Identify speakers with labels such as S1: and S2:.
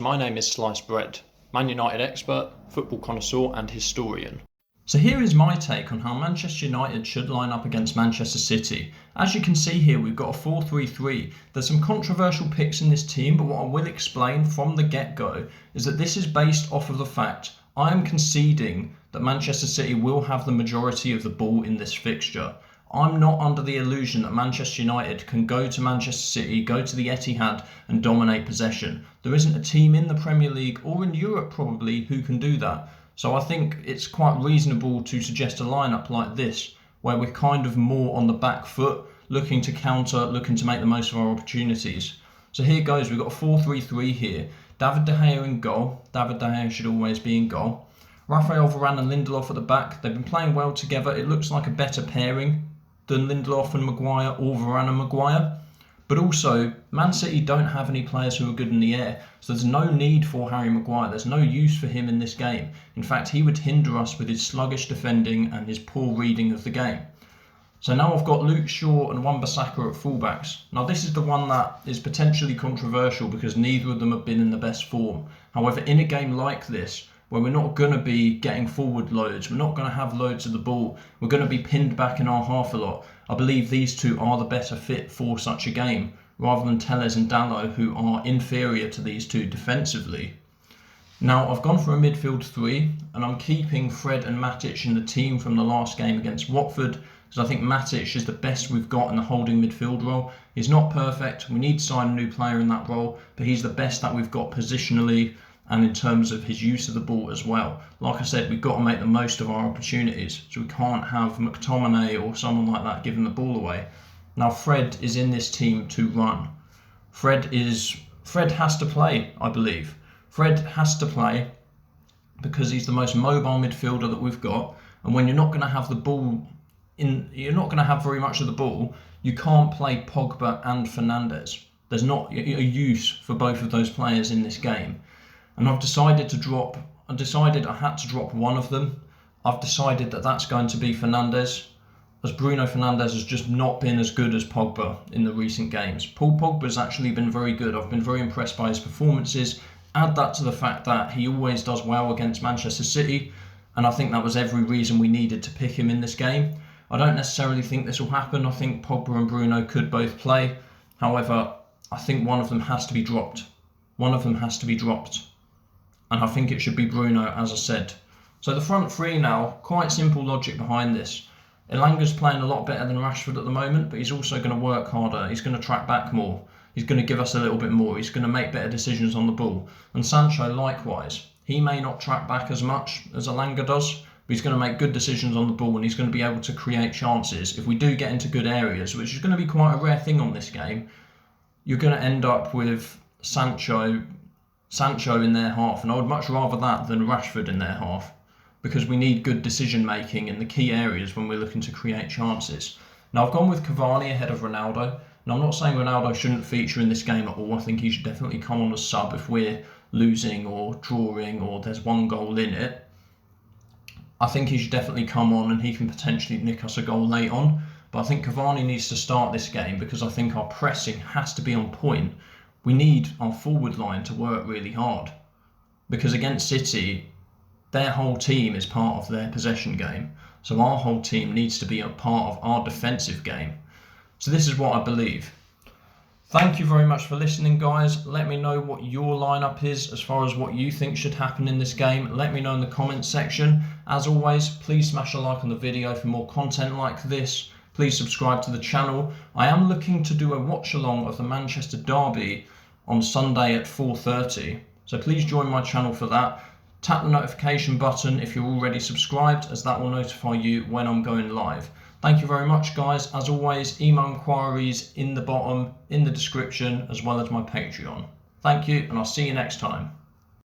S1: My name is Sliced Bread, Man United expert, football connoisseur and historian.
S2: So here is my take on how Manchester United should line up against Manchester City. As you can see here, we've got a 4-3-3. There's some controversial picks in this team, but what I will explain from the get-go is that this is based off of the fact I am conceding that Manchester City will have the majority of the ball in this fixture. I'm not under the illusion that Manchester United can go to Manchester City, go to the Etihad and dominate possession. There isn't a team in the Premier League or in Europe probably who can do that. So I think it's quite reasonable to suggest a lineup like this, where we're kind of more on the back foot, looking to counter, looking to make the most of our opportunities. So here goes, we've got a 4-3-3 here. David De Gea in goal. David De Gea should always be in goal. Raphael, Varane and Lindelof at the back. They've been playing well together. It looks like a better pairing than Lindelof and Maguire or Varane and Maguire. But also, Man City don't have any players who are good in the air, so there's no need for Harry Maguire. There's no use for him in this game. In fact, he would hinder us with his sluggish defending and his poor reading of the game. So now I've got Luke Shaw and Wan-Bissaka at fullbacks. Now this is the one that is potentially controversial because neither of them have been in the best form. However, in a game like this, where we're not going to be getting forward loads, we're not going to have loads of the ball, we're going to be pinned back in our half a lot, I believe these two are the better fit for such a game, rather than Telles and Dalot, who are inferior to these two defensively. Now, I've gone for a midfield three, and I'm keeping Fred and Matic in the team from the last game against Watford, because I think Matic is the best we've got in the holding midfield role. He's not perfect, we need to sign a new player in that role, but he's the best that we've got positionally, and in terms of his use of the ball as well. Like I said, we've got to make the most of our opportunities, so we can't have McTominay or someone like that giving the ball away. Now Fred is in this team to run. Fred has to play, I believe. Fred has to play because he's the most mobile midfielder that we've got, and when you're not going to have the ball you're not going to have very much of the ball, you can't play Pogba and Fernandes. There's not a use for both of those players in this game. And I decided I had to drop one of them. I've decided that that's going to be Fernandes, as Bruno Fernandes has just not been as good as Pogba in the recent games. Paul Pogba's actually been very good. I've been very impressed by his performances. Add that to the fact that he always does well against Manchester City, and I think that was every reason we needed to pick him in this game. I don't necessarily think this will happen. I think Pogba and Bruno could both play. However, I think one of them has to be dropped. One of them has to be dropped. And I think it should be Bruno, as I said. So the front three now, quite simple logic behind this. Elanga's playing a lot better than Rashford at the moment, but he's also going to work harder. He's going to track back more. He's going to give us a little bit more. He's going to make better decisions on the ball. And Sancho, likewise. He may not track back as much as Elanga does, but he's going to make good decisions on the ball and he's going to be able to create chances. If we do get into good areas, which is going to be quite a rare thing on this game, you're going to end up with Sancho in their half, and I would much rather that than Rashford in their half, because we need good decision making in the key areas when we're looking to create chances. Now I've gone with Cavani ahead of Ronaldo, and I'm not saying Ronaldo shouldn't feature in this game at all. I think he should definitely come on as sub if we're losing or drawing or there's one goal in it. I think he should definitely come on and he can potentially nick us a goal late on, but I think Cavani needs to start this game because I think our pressing has to be on point. We need our forward line to work really hard, because against City, their whole team is part of their possession game. So our whole team needs to be a part of our defensive game. So this is what I believe. Thank you very much for listening, guys. Let me know what your lineup is as far as what you think should happen in this game. Let me know in the comments section. As always, please smash a like on the video for more content like this. Please subscribe to the channel. I am looking to do a watch along of the Manchester Derby on Sunday at 4:30. So please join my channel for that. Tap the notification button if you're already subscribed, as that will notify you when I'm going live. Thank you very much, guys. As always, email inquiries in the bottom, in the description, as well as my Patreon. Thank you, and I'll see you next time.